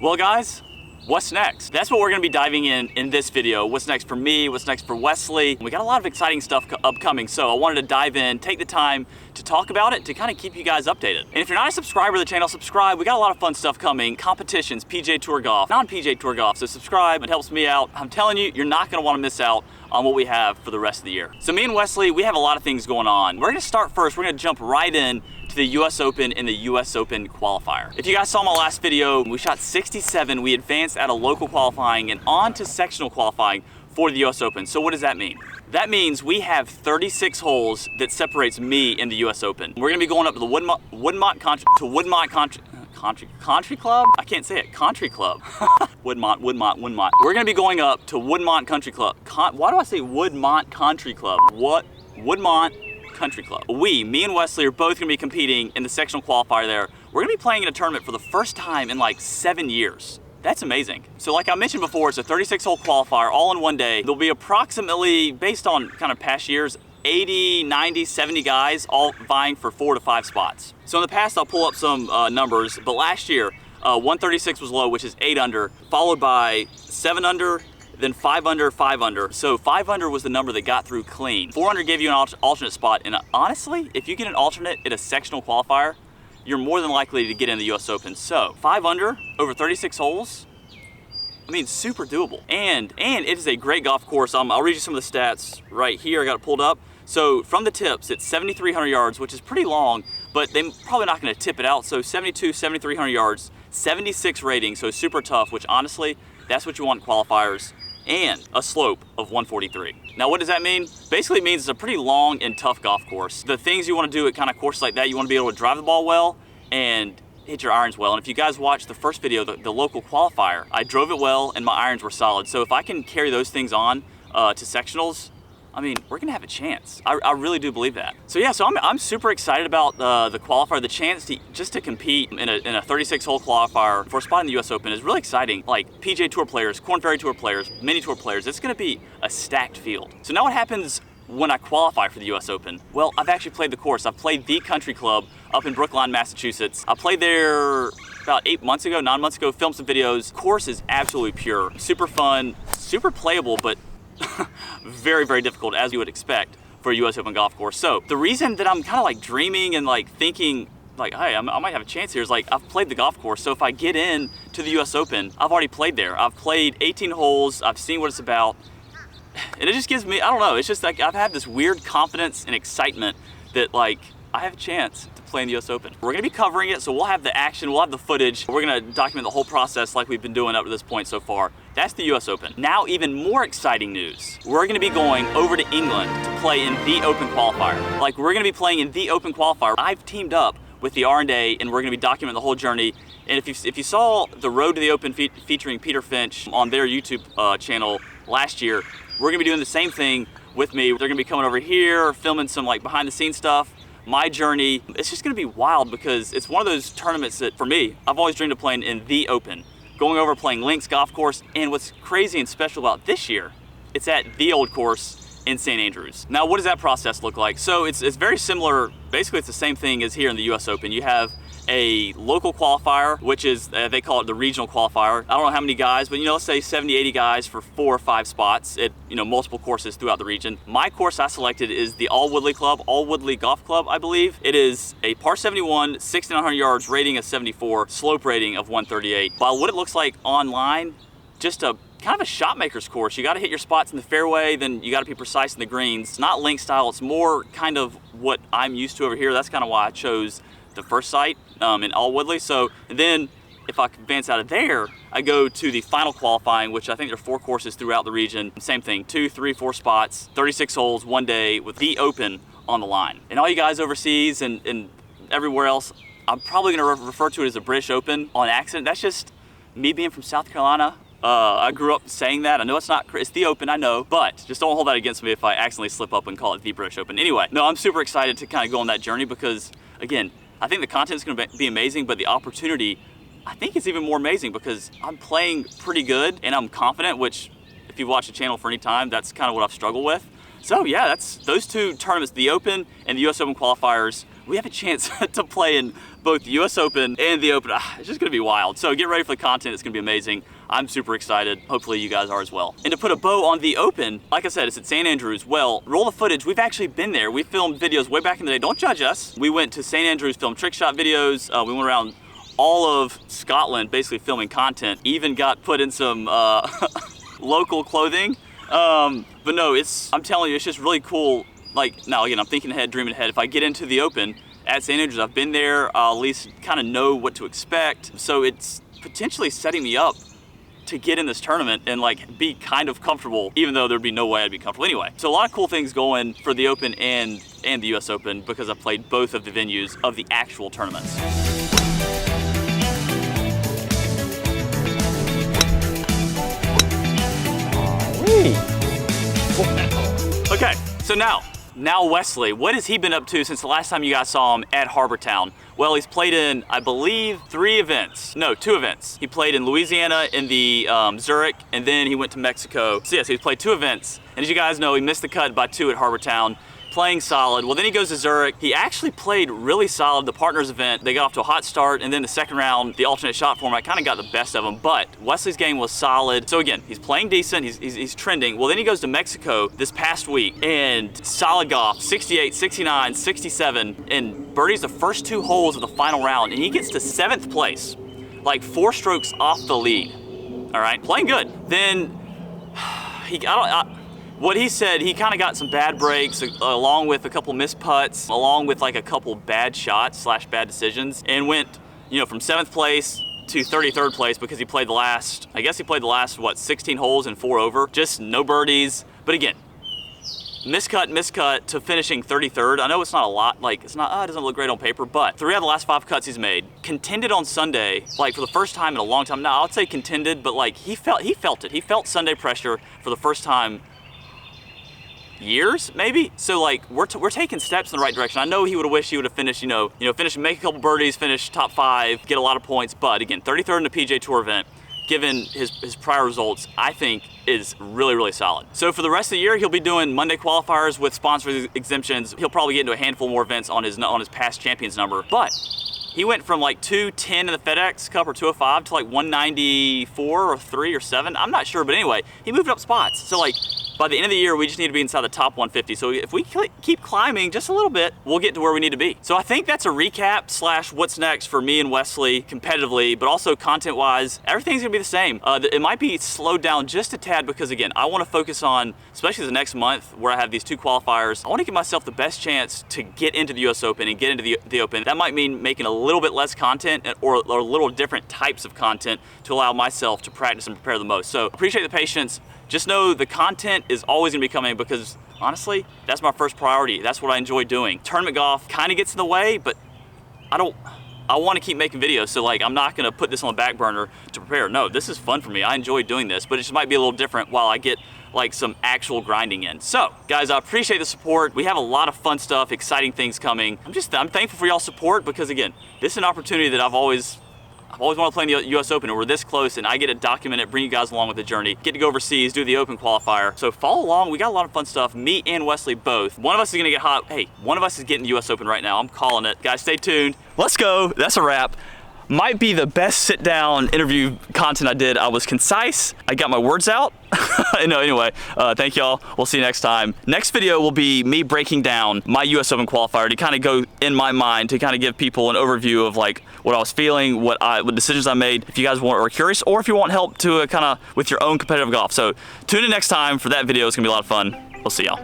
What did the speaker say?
Well guys, what's next? That's what we're gonna be diving in this video. What's next for me, what's next for Wesley. We got a lot of exciting stuff upcoming, so I wanted to dive in, take the time to talk about it, to kind of keep you guys updated. And if you're not a subscriber to the channel, subscribe. We got a lot of fun stuff coming, competitions, PGA Tour golf, non-PGA Tour golf, so subscribe, it helps me out. I'm telling you, you're not gonna wanna miss out on what we have for the rest of the year. So me and Wesley, we have a lot of things going on. We're gonna start first, we're gonna jump right in to the US Open and the US Open qualifier. If you guys saw my last video, we shot 67, we advanced out of local qualifying and on to sectional qualifying for the US Open. So what does that mean? That means we have 36 holes that separates me and the US Open. We're gonna be going up to the Woodmont Country Club? I can't say it, Country Club. Woodmont. We're gonna be going up to Woodmont Country Club. Why do I say Woodmont Country Club? Woodmont Country Club. Me and Wesley are both gonna be competing in the sectional qualifier there. We're gonna be playing in a tournament for the first time in like 7 years. That's amazing. So like I mentioned before, it's a 36-hole qualifier all in one day. There'll be approximately, based on kind of past years, 80, 90, 70 guys all vying for 4 to 5 spots. So in the past, I'll pull up some numbers, but last year, 136 was low, which is 8 under, followed by 7 under, then 5 under, 5 under. So 5 under was the number that got through clean. 4 under gave you an alternate spot, and honestly, if you get an alternate at a sectional qualifier, you're more than likely to get in the US Open. So 5 under over 36 holes, I mean, super doable. And it is a great golf course. I'll read you some of the stats right here. I got it pulled up. So from the tips, it's 7,300 yards, which is pretty long, but they're probably not gonna tip it out. So 7,300 yards, 76 rating, so super tough, which honestly, that's what you want in qualifiers, and a slope of 143. Now what does that mean? Basically it means it's a pretty long and tough golf course. The things you want to do at kind of courses like that, you want to be able to drive the ball well and hit your irons well. And if you guys watched the first video, the local qualifier, I drove it well and my irons were solid. So if I can carry those things on to sectionals, I mean, we're gonna have a chance. I really do believe that. So yeah, so I'm super excited about the qualifier. The chance to compete in a 36-hole qualifier for a spot in the US Open is really exciting. Like PGA Tour players, Korn Ferry Tour players, mini tour players, it's gonna be a stacked field. So now what happens when I qualify for the US Open? Well, I've actually played the course. I've played the Country Club up in Brookline, Massachusetts. I played there about 9 months ago, filmed some videos. Course is absolutely pure, super fun, super playable, but very, very difficult, as you would expect for a US Open golf course. So the reason that I'm kind of like dreaming and like thinking like, hey, I might have a chance here is like, I've played the golf course. So if I get in to the US Open, I've already played there. I've played 18 holes. I've seen what it's about. And it just gives me, I don't know, it's just like I've had this weird confidence and excitement that like I have a chance to play in the US Open. We're gonna be covering it, so we'll have the action, we'll have the footage. We're gonna document the whole process like we've been doing up to this point so far. That's the US Open. Now, even more exciting news. We're gonna be going over to England to play in the Open qualifier. Like, we're gonna be playing in the Open qualifier. I've teamed up with the R&A and we're gonna be documenting the whole journey. And if you saw the Road to the Open featuring Peter Finch on their YouTube channel last year, we're gonna be doing the same thing with me. They're gonna be coming over here, filming some like behind the scenes stuff, my journey. It's just gonna be wild because it's one of those tournaments that, for me, I've always dreamed of playing in the Open. Going over playing Links Golf Course, and what's crazy and special about this year, it's at the old course in St. Andrews. Now, what does that process look like? So it's very similar, basically it's the same thing as here in the US Open. You have a local qualifier, which is, they call it the regional qualifier. I don't know how many guys, but let's say 70, 80 guys for 4 or 5 spots at multiple courses throughout the region. My course I selected is the All Woodley Golf Club, I believe. It is a par 71, 6,900 yards, rating of 74, slope rating of 138. While what it looks like online, just a kind of a shot maker's course. You got to hit your spots in the fairway, then you got to be precise in the greens. It's not link style, it's more kind of what I'm used to over here. That's kind of why I chose the first site in All Woodley. So then if I advance out of there, I go to the final qualifying, which I think there are 4 courses throughout the region. Same thing, 2, 3, 4 spots, 36 holes, one day with the Open on the line. And all you guys overseas and everywhere else, I'm probably gonna refer to it as the British Open on accident. That's just me being from South Carolina. I grew up saying that. I know it's the Open, I know, but just don't hold that against me if I accidentally slip up and call it the British Open. Anyway, no, I'm super excited to kind of go on that journey because, again, I think the content is going to be amazing, but the opportunity, I think, is even more amazing because I'm playing pretty good and I'm confident, which if you've watched the channel for any time, that's kind of what I've struggled with. So yeah, that's those 2 tournaments, the Open and the US Open qualifiers, we have a chance to play in both the US Open and the Open. It's just gonna be wild. So get ready for the content, it's gonna be amazing. I'm super excited. Hopefully you guys are as well. And to put a bow on the Open, like I said, it's at St. Andrews. Well, roll the footage. We've actually been there. We filmed videos way back in the day. Don't judge us. We went to St. Andrews, filmed trick shot videos. We went around all of Scotland, basically filming content. Even got put in some local clothing. But no, I'm telling you, it's just really cool. Like, now again, I'm thinking ahead, dreaming ahead. If I get into the Open at St. Andrews, I've been there, I'll at least kind of know what to expect. So it's potentially setting me up to get in this tournament and like be kind of comfortable, even though there'd be no way I'd be comfortable anyway. So a lot of cool things going for the Open and the US Open because I played both of the venues of the actual tournaments. Okay, so now Wesley, what has he been up to since the last time you guys saw him at Harbor Town? Well, he's played in, I believe, 2 events. He played in Louisiana in the Zurich, and then he went to Mexico. So yes, he's played 2 events. And as you guys know, he missed the cut by 2 at Harbor Town, playing solid. Well, then he goes to Zurich. He actually played really solid the partners event. They got off to a hot start, and then the second round, the alternate shot format kind of got the best of him, but Wesley's game was solid. So again, he's playing decent, he's trending. Well, then he goes to Mexico this past week, and solid golf, 68, 69, 67, and birdies the first 2 holes of the final round, and he gets to 7th place, like 4 strokes off the lead. All right, playing good. Then, what he said, he kind of got some bad breaks along with a couple missed putts, along with like a couple bad shots / bad decisions, and went, from 7th place to 33rd place because he played the last, what, 16 holes and 4 over, just no birdies. But again, miscut to finishing 33rd. I know it's not a lot, like it doesn't look great on paper, but 3 out of the last 5 cuts he's made. Contended on Sunday, like for the first time in a long time. Now, I would say contended, but like he felt it. He felt Sunday pressure for the first time years, maybe. So like we're taking steps in the right direction. I know he would have wished he would have finished, finish, make a couple birdies, finish top 5, get a lot of points. But again, 33rd in the PGA Tour event, given his prior results, I think is really, really solid. So for the rest of the year, he'll be doing Monday qualifiers with sponsor exemptions. He'll probably get into a handful more events on his past champions number. But he went from like 210 in the FedEx Cup or 205 to like 194 or 3 or 7. I'm not sure, but anyway, he moved up spots. So like by the end of the year, we just need to be inside the top 150. So if we keep climbing just a little bit, we'll get to where we need to be. So I think that's a recap / what's next for me and Wesley competitively, but also content-wise, everything's gonna be the same. It might be slowed down just a tad because again, I wanna focus on, especially the next month where I have these 2 qualifiers, I wanna give myself the best chance to get into the US Open and get into the Open. That might mean making a little bit less content or little different types of content to allow myself to practice and prepare the most. So appreciate the patience. Just know the content is always gonna be coming because honestly, that's my first priority. That's what I enjoy doing. Tournament golf kind of gets in the way, but I want to keep making videos. So like, I'm not gonna put this on the back burner to prepare. No, this is fun for me. I enjoy doing this, but it just might be a little different while I get like some actual grinding in. So guys, I appreciate the support. We have a lot of fun stuff, exciting things coming. I'm thankful for y'all's support because again, this is an opportunity that I've always wanted to play in the US Open, and we're this close, and I get to document it, bring you guys along with the journey, get to go overseas, do the Open qualifier. So follow along, we got a lot of fun stuff, me and Wesley both. One of us is gonna get hot. Hey, one of us is getting the US Open right now, I'm calling it. Guys, stay tuned. Let's go, that's a wrap. Might be the best sit down interview content I did. I was concise, I got my words out. No, anyway, thank y'all. We'll see you next time. Next video will be me breaking down my US Open qualifier to kind of go in my mind to kind of give people an overview of like what I was feeling, what decisions I made. If you guys are curious, or if you want help to kind of with your own competitive golf. So tune in next time for that video. It's gonna be a lot of fun. We'll see y'all.